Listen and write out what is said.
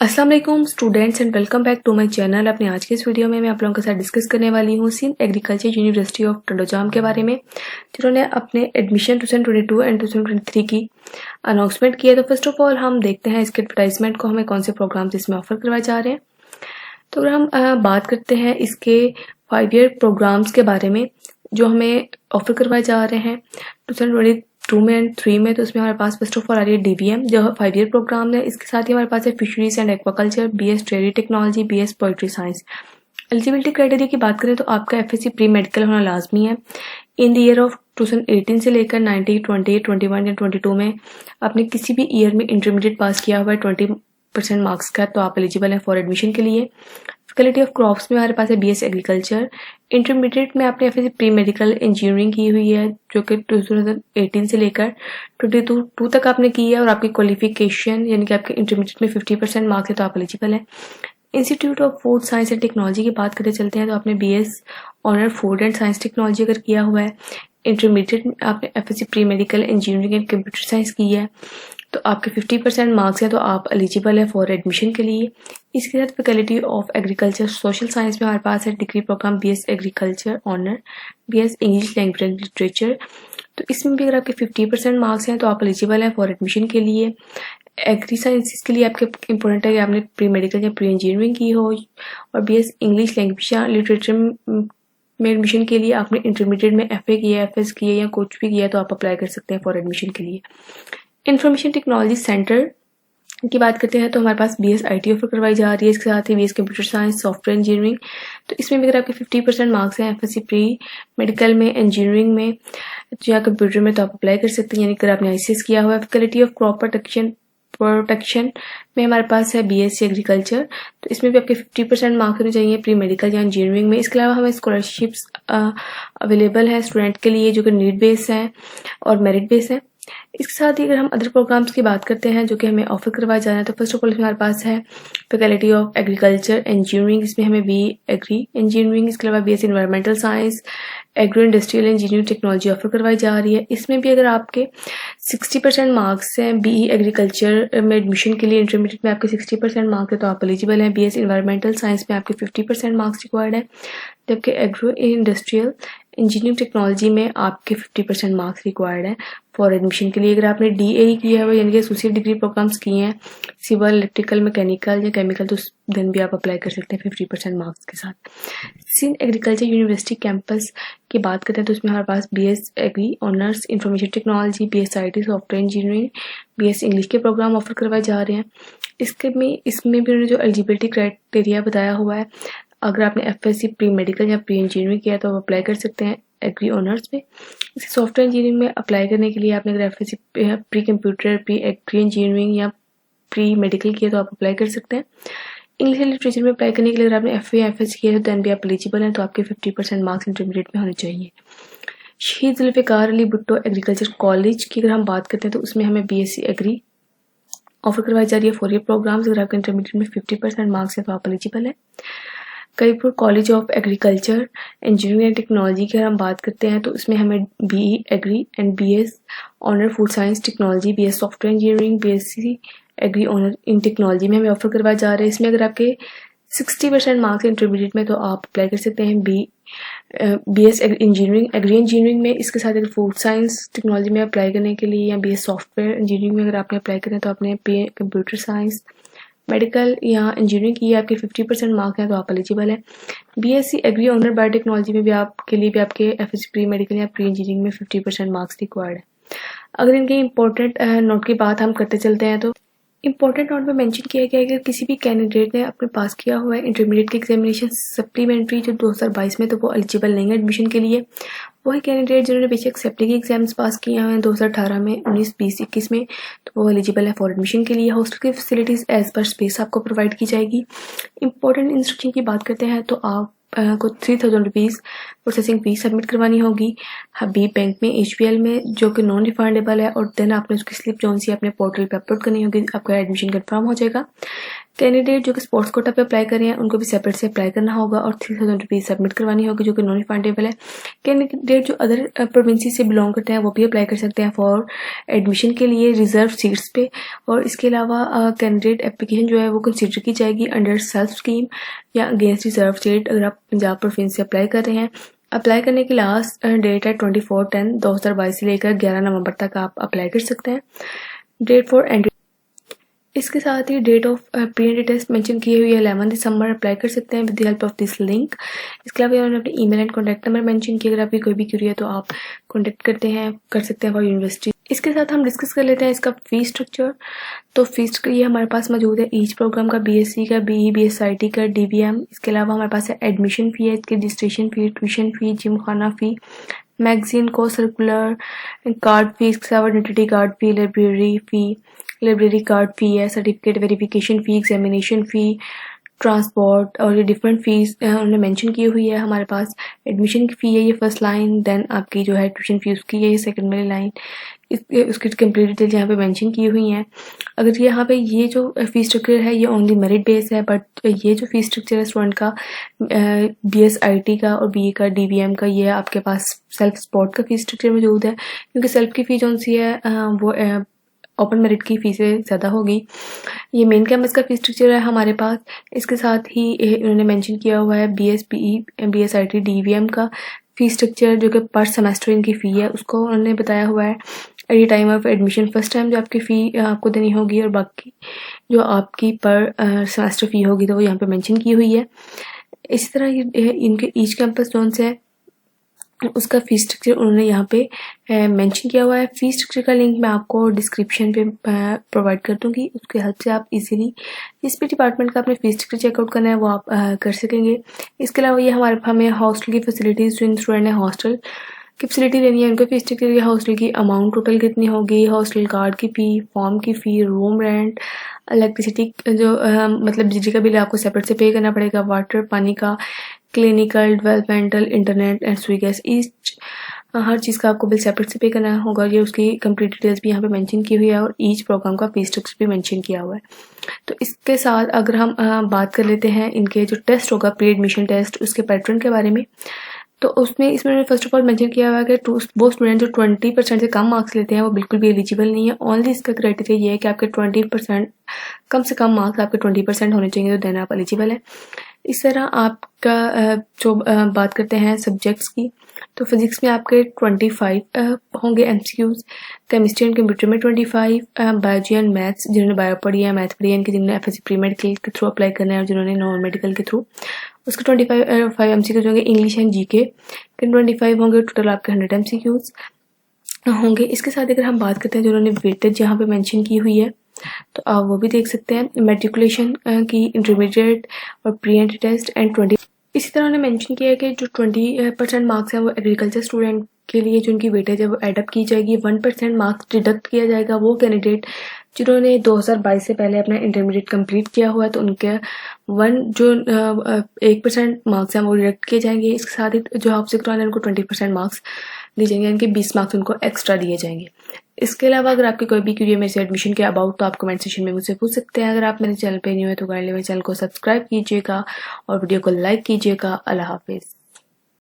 अस्सलाम वालेकुम students and welcome back to my channel. अपने आज के इस वीडियो में मैं आप लोगों के साथ डिस्कस करने वाली हूँ Sindh agriculture university of Tandojam के बारे में, जिन्होंने अपने एडमिशन 2022 एंड 2023 की अनाउंसमेंट की है। तो फर्स्ट ऑफ ऑल हम देखते हैं इसके एडवर्टाइजमेंट को, हमें कौन से प्रोग्राम्स इसमें ऑफर करवाए जा रहे हैं। तो अगर हम बात करते हैं इसके 5 ईयर प्रोग्राम्स के बारे में जो हमें ऑफर करवाए जा रहे हैं 2022 में एंड 3 में, तो उसमें हमारे पास फर्स्ट ऑफ ऑल आ रही है DVM जो 5 ईयर प्रोग्राम है। इसके साथ ही हमारे पास है fisheries and aquaculture, BS dairy technology, BS poetry science. Eligibility criteria की बात करें तो आपका FSC प्री मेडिकल होना लाजमी है। इन द ईयर ऑफ 2018 से लेकर 19, 20, 21 या 22 में आपने किसी भी ईयर में इंटरमीडिएट पास किया हुआ है 20% मार्क्स का, तो आप एलिजिबल हैं फॉर एडमिशन के लिए। फैकल्टी ऑफ क्रॉप्स में हमारे पास है BS एग्रीकल्चर। इंटरमीडिएट में आपने FSC प्री मेडिकल इंजीनियरिंग की हुई है जो कि 2018 से लेकर 22 तक आपने की है, और आपकी क्वालिफिकेशन यानी कि आपके इंटरमीडिएट में 50% मार्क्स है तो आप एलिजिबल हैं। Institute of food science and technology की बात करते चलते हैं तो आपने BS honour food and science technology अगर किया हुआ है, इंटरमीडिएट में आपने FSC pre medical engineering and computer science की है तो आपके 50% मार्क्स हैं तो आप एलिजिबल है फॉर एडमिशन के लिए। इसके साथ faculty of agriculture social science में हमारे पास है degree programme BS agriculture honour, BS English language and literature. तो इसमें भी अगर आपके 50% मार्क्स हैं तो आप एलिजिबल हैं फॉर एडमिशन के लिए। एग्री साइंसेस के लिए आपके इंपॉर्टेंट है कि आपने प्री मेडिकल या प्री इंजीनियरिंग की हो, और BS इंग्लिश लैंग्वेज या लिटरेचर में एडमिशन के लिए आपने इंटरमीडिएट में FA किया, FS किया या कुछ भी किया तो आप अप्लाई कर सकते हैं फॉर एडमिशन के लिए। इंफॉर्मेशन टेक्नोलॉजी सेंटर की बात करते हैं तो हमारे पास BS IT ऑफर करवाई जा रही है। इसके साथ ही BS computer science software engineering, तो इसमें भी अगर आपके 50% मार्क्स हैं FSC प्री मेडिकल में, इंजीनियरिंग में या कंप्यूटर में तो आप अप्लाई कर सकते हैं, यानी कि अगर आपने ICS किया हुआ है। फैकल्टी ऑफ क्रॉप प्रोटेक्शन में हमारे पास है BSc एग्रीकल्चर, तो इसमें भी आपके 50% मार्क्स होने चाहिए प्री मेडिकल या इंजीनियरिंग में। इसके अलावा हमें स्कॉलरशिप्स अवेलेबल है स्टूडेंट के लिए जो कि नीड बेस हैं और मेरिट बेस हैं। इसके साथ ही अगर हम अदर प्रोग्राम्स की बात करते हैं जो कि हमें ऑफर करवाए जा रहे हैं, तो फर्स्ट ऑफ ऑल हमारे पास है फैकल्टी ऑफ एग्रीकल्चर इंजीनियरिंग, इसमें हमें BE एग्री इंजीनियरिंग, इसके अलावा BS environmental science, agro industrial engineering technology offer करवाई जा रही है। इसमें भी अगर आपके 60% मार्क्स हैं BE एग्रीकल्चर में एडमिशन के लिए, इंटरमीडिएट में आपके 60% मार्क्स है तो आप एलिजिबल हैं। BS इन्वायरमेंटल साइंस में आपके 50% मार्क्स रिक्वायर्ड है, जबकि एग्रो इंडस्ट्रियल इंजीनियरिंग टेक्नोलॉजी में आपके 50% मार्क्स रिक्वायर्ड है फॉर एडमिशन के लिए। अगर आपने DAE किया है यानी कि एसोसिएट डिग्री प्रोग्राम्स किए हैं सिविल, इलेक्ट्रिकल, मैकेनिकल या केमिकल, तो दिन भी आप अप्लाई कर सकते हैं 50% मार्क्स के साथ। सिंध एग्रीकल्चर यूनिवर्सिटी कैंपस की बात करते हैं तो उसमें हमारे पास BS agree honours information technology, BS IT software engineering, BS English के प्रोग्राम ऑफर करवाए जा रहे हैं। इसमें भी उन्होंने जो एलिजिबिलिटी क्राइटेरिया बताया हुआ है, अगर आपने FSC प्री मेडिकल या प्री इंजीनियरिंग किया तो आप अप्लाई कर सकते हैं एग्री ऑनर्स में। इसे सॉफ्टवेयर इंजीनियरिंग में अप्लाई करने के लिए आपने अगर FSC pre computer, pre agri engineering या प्री मेडिकल किया तो आप अप्लाई कर सकते हैं। इंग्लिश लिटरेचर में अप्लाई करने के लिए अगर आपने FA या FS किया है तो दैन भी आप एलिजिबल हैं, तो आपके 50% मार्क्स इंटरमीडिएट में होने चाहिए। शहीद जुल्फ़िकार अली भुट्टो एग्रीकल्चर कॉलेज की अगर हम बात करते हैं तो उसमें हमें BSc एग्री ऑफर करवाई जा रही है 4 ईयर प्रोग्राम्स। अगर आपके इंटरमीडिएट में 50% मार्क्स है तो आप एलिजिबल है। Karipur college of agriculture engineering and technology की अगर हम बात करते हैं तो उसमें हमें BE agri and BS honour food science technology, BS software engineering, BSc agri honour in technology में हमें ऑफर करवाए जा रहे हैं। इसमें अगर आपके 60% मार्क्स इंटरमीडिएट में तो आप अप्लाई कर सकते हैं BS इंजीनियरिंग एग्री इंजीनियरिंग में। इसके साथ अगर फूड साइंस टेक्नोलॉजी में अप्लाई करने के लिए या BS सॉफ्टवेयर इंजीनियरिंग में अगर आपने अप्लाई करें तो आपने कंप्यूटर साइंस, मेडिकल या इंजीनियरिंग की आपके 50% मार्क्स हैं तो आप एलिजिबल है। BSc एग्री ऑनर बायोटेक्नोलॉजी में भी आपके लिए भी आपके FSC प्री मेडिकल या प्री इंजीनियरिंग में 50% मार्क्स रिक्वायर्ड है। अगर इनके इंपॉर्टेंट नोट की बात हम करते चलते हैं तो इंपॉर्टेंट नोट में मेंशन किया गया है कि किसी भी कैंडिडेट ने अपने पास किया हुआ है इंटरमीडिएट की एग्जामिनेशन सप्लीमेंट्री जो 2022 में, तो वो एलिजिबल नहीं है एडमिशन के लिए। वही कैंडिडेट जिन्होंने बेसिक सेप्टी की एग्जाम्स पास किए हुए हैं 2018 में, 19, 20, 21 में, तो वो एलिजिबल है फॉर एडमिशन के लिए। हॉस्टल की फैसिलिटीज एज पर स्पेस आपको प्रोवाइड की जाएगी। इंपॉर्टेंट इंस्ट्रक्शन की बात करते हैं तो आप को 3000 रुपीज़ प्रोसेसिंग फीस सबमिट करवानी होगी हबीब बैंक में, HBL में, जो कि नॉन रिफंडेबल है, और देन आपने उसकी स्लिप जो सी अपने पोर्टल पे अपलोड करनी होगी, आपका एडमिशन कंफर्म हो जाएगा। कैंडिडेट जो कि स्पोर्ट्स कोटा पे अप्लाई कर रहे हैं उनको भी सेपरेट से अप्लाई करना होगा और 3000 रुपीज़ सबमिट करवानी होगी, जो कि नॉन रिफंडेबल है। कैंडिडेट जो अदर प्रोविंसी से बिलोंग करते हैं वो भी अप्लाई कर सकते हैं फॉर एडमिशन के लिए रिजर्व सीट्स पे। और इसके अलावा कैंडिडेट एप्लीकेशन जो है वो कंसिडर की जाएगी अंडर सेल्फ स्कीम या अगेंस्ट रिजर्व सीट, अगर आप पंजाब प्रोविंस से अप्लाई कर रहे हैं। अप्लाई करने की लास्ट डेट है 24/10/2022 से लेकर 11 नवंबर तक आप अप्लाई कर सकते हैं। डेट फॉर एंट्री, इसके साथ ही date of pre entry test mention की हुई है 11 दिसंबर, अप्लाई कर सकते हैं with the help of this link. इसके अलावा उन्होंने अपने email and contact number mention किया, अगर आपकी कोई भी क्यूरी है तो आप कॉन्टैक्ट कर सकते हैं फॉर यूनिवर्सिटी। इसके साथ हम डिस्कस कर लेते हैं इसका फीस स्ट्रक्चर। तो फीस ये हमारे पास मौजूद है ईच प्रोग्राम का, बीएससी का, बीई, बीएसआईटी का, डीबीएम। इसके अलावा हमारे पास है एडमिशन फी है, इसकी registration fee, tuition fee, gym खाना फी, मैगजीन को सर्कुलर, कार्ड फी, इसके अलावा आइडेंटिटी कार्ड फी, लाइब्रेरी कार्ड फी है, सर्टिफिकेट वेरिफिकेशन फी, एग्जामिनेशन फी, ट्रांसपोर्ट और ये डिफरेंट फीस उन्होंने मेंशन की हुई है। हमारे पास एडमिशन की फ़ी है ये फर्स्ट लाइन, देन आपकी जो है ट्यूशन फी उसकी है ये सेकंड वाली लाइन, उसकी कंप्लीट डिटेल यहाँ पे मेंशन की हुई हैं। अगर यहाँ पे ये जो फीस स्ट्रक्चर है ये ओनली मेरिट बेस है, बट ये जो फीस स्ट्रक्चर है स्टूडेंट का बीएसआईटी का और बीए का, डीबीएम का, ये आपके पास सेल्फ सपोर्ट का फीस स्ट्रक्चर मौजूद है, क्योंकि सेल्फ की फ़ी जो सी है वो ओपन मेरिट की फ़ी से ज़्यादा होगी। ये मेन कैंपस का फीस स्ट्रक्चर है हमारे पास। इसके साथ ही उन्होंने मेंशन किया हुआ है बीएसपीई, बीएसआईटी, डीवीएम का फीस स्ट्रक्चर, जो कि पर सेमेस्टर इनकी फ़ी है उसको उन्होंने बताया हुआ है। At the time of admission first time जो आपकी फ़ी आपको देनी होगी, और बाकी जो आपकी पर सेमेस्टर फ़ी होगी तो वो यहाँ पे मेंशन की हुई है। इसी तरह ये इनके ईच कैंपस जोन से है उसका फीस स्ट्रक्चर उन्होंने यहाँ पे मेंशन किया हुआ है। फीस स्ट्रक्चर का लिंक मैं आपको डिस्क्रिप्शन पे प्रोवाइड कर दूंगी, उसके हेल्प से आप इजीली जिस भी डिपार्टमेंट का अपने फीस स्ट्रक्चर चेकआउट करना है वो आप कर सकेंगे। इसके अलावा ये हमें हॉस्टल की फैसिलिटीज़, जो स्टूडेंट है हॉस्टल की फैसिलिटी लेनी है उनका फीस स्ट्रक्चर, या हॉस्टल की अमाउंट टोटल कितनी होगी, हॉस्टल कार्ड की फ़ी, फॉर्म की फ़ी, रूम रेंट, इलेक्ट्रिसिटी जो मतलब बिजली का बिल आपको सेपरेट से पे करना पड़ेगा, वाटर पानी का, क्लिनिकल, डेवलपमेंटल, इंटरनेट एंड स्वी गैस, ईच हर चीज़ का आपको बिल सेपरेट से पे करना होगा। ये उसकी कंप्लीट डिटेल्स भी यहाँ पे मेंशन की हुई है और ईच प्रोग्राम का फीस स्ट्रक्चर भी मेंशन किया हुआ है। तो इसके साथ अगर हम बात कर लेते हैं इनके जो टेस्ट होगा प्री एडमिशन टेस्ट, उसके पैटर्न के बारे में, तो उसमें इसमें फर्स्ट ऑफ ऑल मेंशन किया हुआ है कि वो स्टूडेंट जो 20% से कम मार्क्स लेते हैं वो बिल्कुल भी एलिजिबल नहीं है। ओनली इसका क्राइटेरिया ये है कि आपके 20% कम से कम मार्क्स आपके 20% होने चाहिए, तो देन आप एलिजिबल है। इस तरह आपका जो बात करते हैं सब्जेक्ट्स की, तो फिजिक्स में आपके 25 होंगे एमसीक्यूज, केमिस्ट्री एंड कंप्यूटर में 25, बायोलॉजी एंड मैथ्स जिन्होंने बायो पढ़ी है, मैथ पढ़ी है, इनके जिन्होंने एफएससी प्री मेडिकल के थ्रू अप्लाई करना है और जिन्होंने नॉन मेडिकल के थ्रू, उसके 25 एमसीक्यूज होंगे। इंग्लिश एंड जीके के 25 होंगे, टोटल आपके 100 एमसीक्यूज होंगे। इसके साथ अगर हम बात करते हैं जिन्होंने वेटेज यहाँ पे मेंशन की हुई है तो आप वो भी देख सकते हैं, मेट्रिकुलेशन की, इंटरमीडिएट और प्री एंट्री टेस्ट एंड 20। इसी तरह उन्होंने मेंशन किया है कि जो 20% मार्क्स हैं वो एग्रीकल्चर स्टूडेंट के लिए जो उनकी वेटेज है वो एडअप की जाएगी। 1% मार्क्स डिडक्ट किया जाएगा वो कैंडिडेट जिन्होंने 2022 से पहले अपना इंटरमीडिएट कंप्लीट किया हुआ है, तो उनके 1% मार्क्स हैं वो डिडक्ट किए जाएंगे। इसके साथ ही जो आपसे करवाने हैं उनको 20% मार्क्स दिए जाएंगे, इनके 20 मार्क्स उनको एक्स्ट्रा दिए जाएंगे। इसके अलावा अगर आपकी कोई भी क्वेरी है मेरे से एडमिशन के अबाउट तो आप कमेंट सेक्शन में मुझसे पूछ सकते हैं। अगर आप मेरे चैनल पे न्यू है तो काइंडली मेरे चैनल को सब्सक्राइब कीजिएगा और वीडियो को लाइक कीजिएगा। अल्लाह हाफिज़।